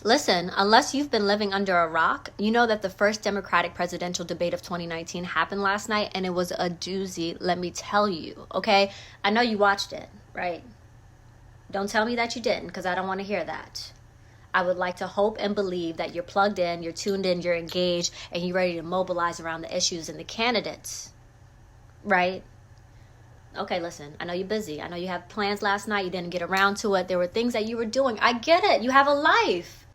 Listen, unless you've been living under a rock, you know that the first Democratic presidential debate of 2019 happened last night, and it was a doozy, let me tell you, okay? I know you watched it, right? Don't tell me that you didn't, because I don't want to hear that. I would like to hope and believe that you're plugged in, you're tuned in, you're engaged, and you're ready to mobilize around the issues and the candidates, right? Okay, listen, I know you're busy. I know you have plans last night. You didn't get around to it. There were things that you were doing. I get it. You have a life.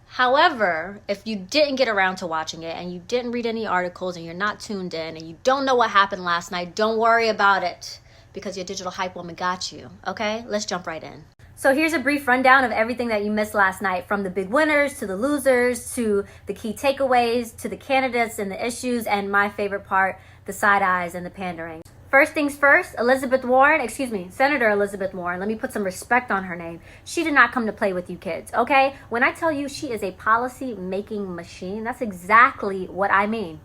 However, if you didn't get around to watching it and you didn't read any articles and you're not tuned in and you don't know what happened last night, don't worry about it because your digital hype woman got you, okay? Let's jump right in. So here's a brief rundown of everything that you missed last night, from the big winners to the losers to the key takeaways to the candidates and the issues, and my favorite part, the side eyes and the pandering. First things first, Senator Elizabeth Warren, let me put some respect on her name. She did not come to play with you kids, okay? When I tell you she is a policy-making machine, that's exactly what I mean.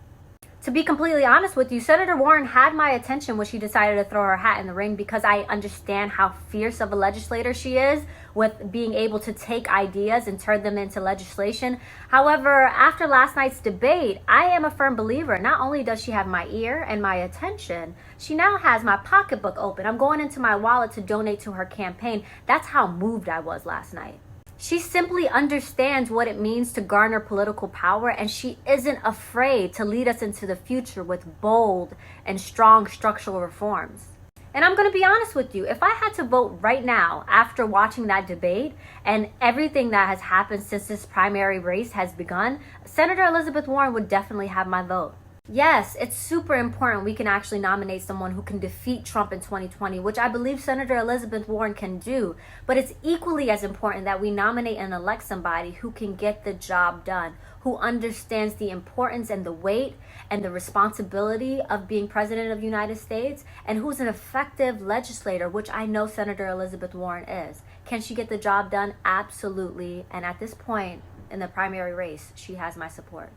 To be completely honest with you, Senator Warren had my attention when she decided to throw her hat in the ring, because I understand how fierce of a legislator she is with being able to take ideas and turn them into legislation. However, after last night's debate, I am a firm believer. Not only does she have my ear and my attention, she now has my pocketbook open. I'm going into my wallet to donate to her campaign. That's how moved I was last night. She simply understands what it means to garner political power, and she isn't afraid to lead us into the future with bold and strong structural reforms. And I'm going to be honest with you, if I had to vote right now after watching that debate and everything that has happened since this primary race has begun, Senator Elizabeth Warren would definitely have my vote. Yes, it's super important we can actually nominate someone who can defeat Trump in 2020, which I believe Senator Elizabeth Warren can do. But it's equally as important that we nominate and elect somebody who can get the job done, who understands the importance and the weight and the responsibility of being president of the United States, and who's an effective legislator, which I know Senator Elizabeth Warren is. Can she get the job done? Absolutely. And at this point in the primary race, she has my support.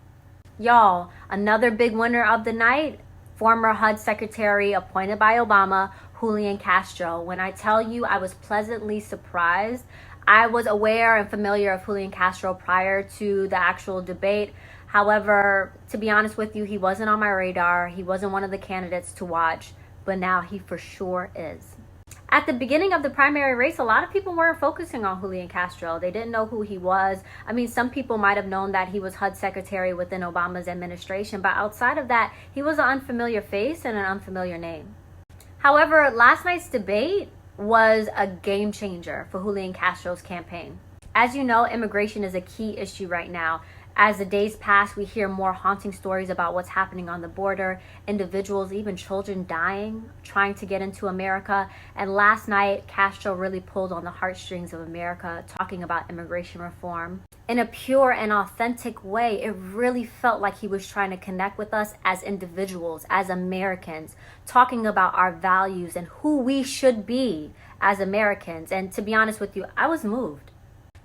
Y'all, another big winner of the night, former HUD secretary appointed by Obama, Julian Castro. When I tell you I was pleasantly surprised, I was aware and familiar of Julian Castro prior to the actual debate. However, to be honest with you, he wasn't on my radar. He wasn't one of the candidates to watch, but now he for sure is. At the beginning of the primary race, a lot of people weren't focusing on Julian Castro. They didn't know who he was. I mean, some people might have known that he was HUD secretary within Obama's administration, but outside of that, he was an unfamiliar face and an unfamiliar name. However, last night's debate was a game changer for Julian Castro's campaign. As you know, immigration is a key issue right now. As the days pass, we hear more haunting stories about what's happening on the border, individuals, even children dying, trying to get into America. And last night, Castro really pulled on the heartstrings of America, talking about immigration reform. In a pure and authentic way, it really felt like he was trying to connect with us as individuals, as Americans, talking about our values and who we should be as Americans. And to be honest with you, I was moved.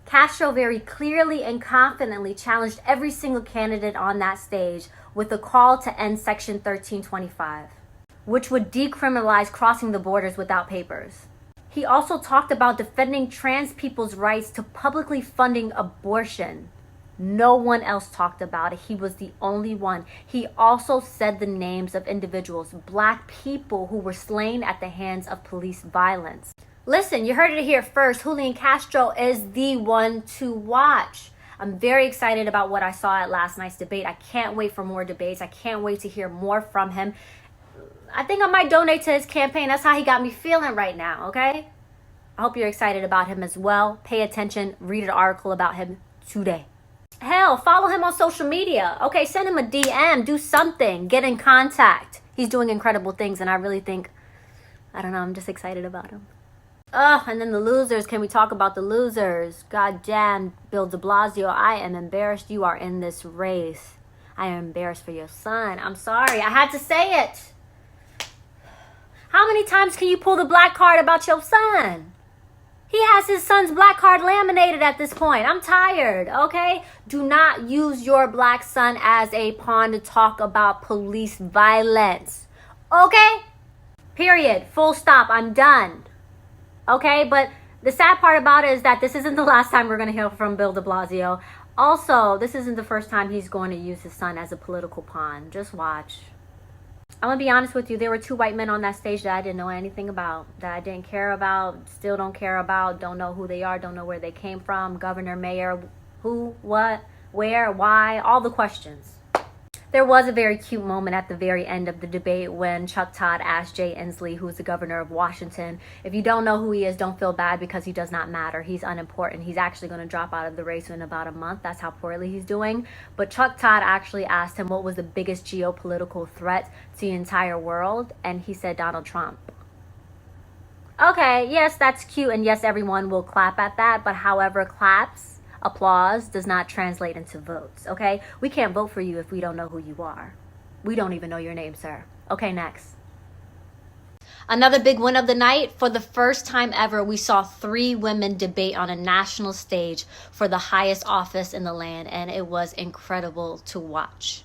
Castro very clearly and confidently challenged every single candidate on that stage with a call to end Section 1325, which would decriminalize crossing the borders without papers. He also talked about defending trans people's rights to publicly funding abortion. No one else talked about it. He was the only one. He also said the names of individuals, Black people who were slain at the hands of police violence. Listen, you heard it here first. Julian Castro is the one to watch. I'm very excited about what I saw at last night's debate. I can't wait for more debates. I can't wait to hear more from him. I think I might donate to his campaign. That's how he got me feeling right now, okay? I hope you're excited about him as well. Pay attention. Read an article about him today. Hell, follow him on social media. Okay, send him a DM. Do something. Get in contact. He's doing incredible things, and I really think, I'm just excited about him. And then the losers. Can we talk about the losers? God damn, Bill de Blasio, I am embarrassed you are in this race. I am embarrassed for your son. I'm sorry. I had to say it. How many times can you pull the black card about your son? He has his son's black card laminated at this point. I'm tired, okay? Do not use your black son as a pawn to talk about police violence. Okay? Period. Full stop. I'm done. Okay, but The sad part about it is that this isn't the last time we're going to hear from Bill de Blasio. Also, this isn't the first time he's going to use his son as a political pawn. Just watch. I'm going to be honest with you. There were 2 white men on that stage that I didn't know anything about, that I didn't care about, still don't care about, don't know who they are, don't know where they came from, governor, mayor, who, what, where, why, all the questions. There was a very cute moment at the very end of the debate when Chuck Todd asked Jay Inslee, who's the governor of Washington, if you don't know who he is, don't feel bad because he does not matter. He's unimportant. He's actually going to drop out of the race in about a month. That's how poorly he's doing. But Chuck Todd actually asked him what was the biggest geopolitical threat to the entire world, and he said Donald Trump. Okay, yes, that's cute, and yes, everyone will clap at that, but however, applause does not translate into votes, okay? We can't vote for you if we don't know who you are. We don't even know your name, sir. Okay, next. Another big win of the night. For the first time ever, we saw 3 women debate on a national stage for the highest office in the land, and it was incredible to watch.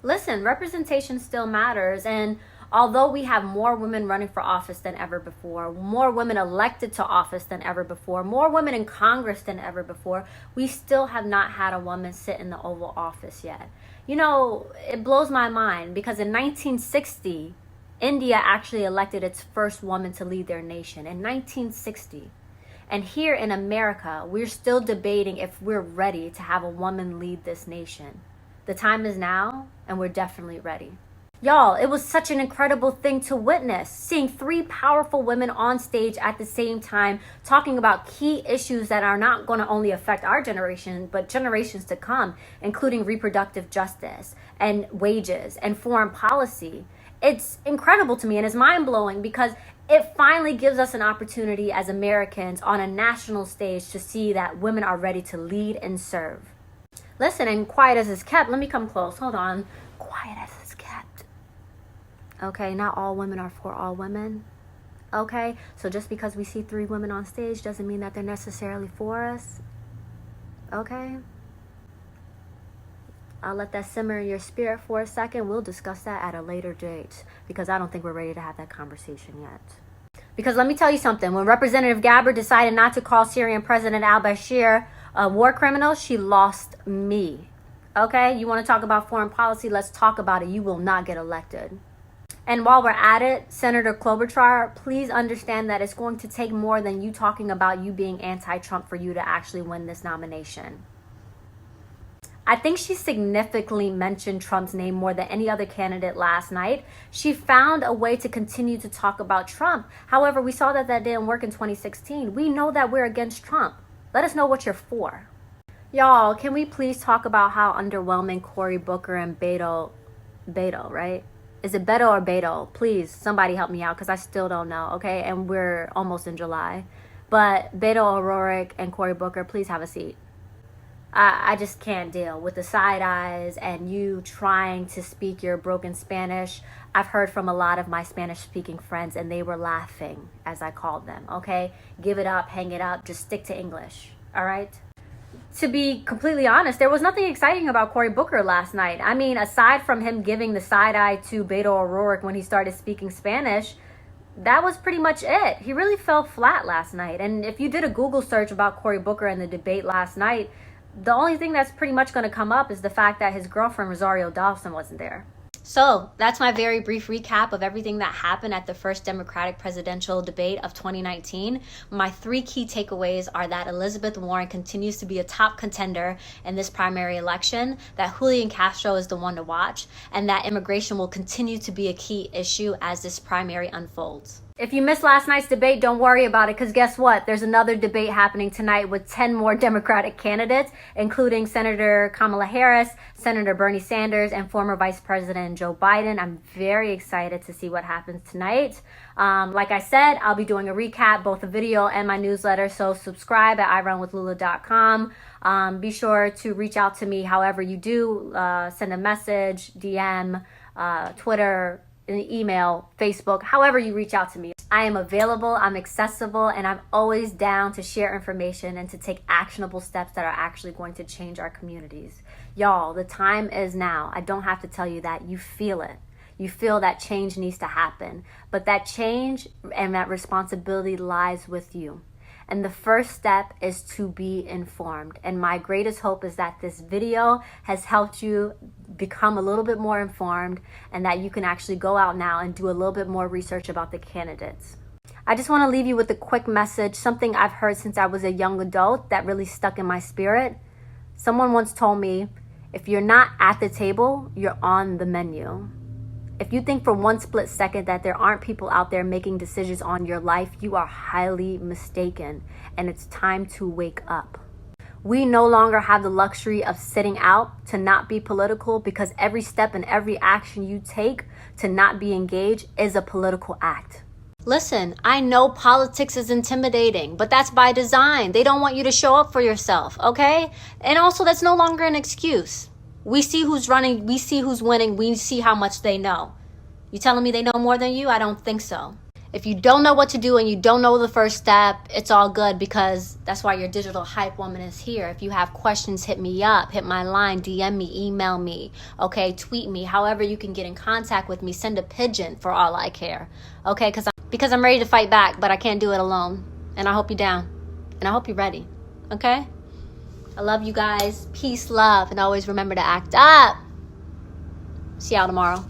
Listen, representation still matters, and although we have more women running for office than ever before, more women elected to office than ever before, more women in Congress than ever before, we still have not had a woman sit in the Oval Office yet. You know, it blows my mind because in 1960, India actually elected its first woman to lead their nation in 1960. And here in America, we're still debating if we're ready to have a woman lead this nation. The time is now, and we're definitely ready. Y'all, it was such an incredible thing to witness, seeing 3 powerful women on stage at the same time talking about key issues that are not going to only affect our generation, but generations to come, including reproductive justice and wages and foreign policy. It's incredible to me, and it's mind-blowing because it finally gives us an opportunity as Americans on a national stage to see that women are ready to lead and serve. Listen, and quiet as it's kept, let me come close. Hold on. Quiet as it's kept. Okay, not all women are for all women. Okay, so just because we see 3 women on stage doesn't mean that they're necessarily for us. Okay? I'll let that simmer in your spirit for a second. We'll discuss that at a later date because I don't think we're ready to have that conversation yet. Because let me tell you something. When Representative Gabbard decided not to call Syrian President al-Bashir a war criminal, she lost me. Okay? You want to talk about foreign policy? Let's talk about it. You will not get elected. And while we're at it, Senator Klobuchar, please understand that it's going to take more than you talking about you being anti-Trump for you to actually win this nomination. I think she significantly mentioned Trump's name more than any other candidate last night. She found a way to continue to talk about Trump. However, we saw that didn't work in 2016. We know that we're against Trump. Let us know what you're for. Y'all, can we please talk about how underwhelming Cory Booker and Beto, right? Is it Beto or Beto? Please, somebody help me out because I still don't know, okay? And we're almost in July. But Beto O'Rourke and Cory Booker, please have a seat. I just can't deal with the side eyes and you trying to speak your broken Spanish. I've heard from a lot of my Spanish-speaking friends and they were laughing as I called them, okay? Give it up, hang it up, just stick to English, all right? To be completely honest, there was nothing exciting about Cory Booker last night. I mean, aside from him giving the side eye to Beto O'Rourke when he started speaking Spanish, that was pretty much it. He really fell flat last night. And if you did a Google search about Cory Booker and the debate last night, the only thing that's pretty much going to come up is the fact that his girlfriend, Rosario Dawson, wasn't there. So that's my very brief recap of everything that happened at the first Democratic presidential debate of 2019. My 3 key takeaways are that Elizabeth Warren continues to be a top contender in this primary election, that Julian Castro is the one to watch, and that immigration will continue to be a key issue as this primary unfolds. If you missed last night's debate, don't worry about it, because guess what? There's another debate happening tonight with 10 more Democratic candidates, including Senator Kamala Harris, Senator Bernie Sanders, and former Vice President Joe Biden. I'm very excited to see what happens tonight. Like I said, I'll be doing a recap, both the video and my newsletter, so subscribe at irunwithlula.com. Be sure to reach out to me however you do. Send a message, DM, Twitter, an email, Facebook, however you reach out to me. I am available, I'm accessible, and I'm always down to share information and to take actionable steps that are actually going to change our communities. Y'all, the time is now. I don't have to tell you that. You feel it. You feel that change needs to happen. But that change and that responsibility lies with you. And the first step is to be informed. And my greatest hope is that this video has helped you become a little bit more informed and that you can actually go out now and do a little bit more research about the candidates. I just want to leave you with a quick message, something I've heard since I was a young adult that really stuck in my spirit. Someone once told me, if you're not at the table, you're on the menu. If you think for one split second that there aren't people out there making decisions on your life, you are highly mistaken, and it's time to wake up. We no longer have the luxury of sitting out to not be political, because every step and every action you take to not be engaged is a political act. Listen, I know politics is intimidating, but that's by design. They don't want you to show up for yourself, okay? And also, that's no longer an excuse. We see who's running, we see who's winning, we see how much they know. You telling me they know more than you? I don't think so. If you don't know what to do and you don't know the first step, it's all good, because that's why your digital hype woman is here. If you have questions, hit me up, hit my line, DM me, email me, okay, tweet me, however you can get in contact with me, send a pigeon for all I care, okay, because I'm ready to fight back, but I can't do it alone, and I hope you're down, and I hope you're ready, okay? I love you guys. Peace, love, and always remember to act up. See y'all tomorrow.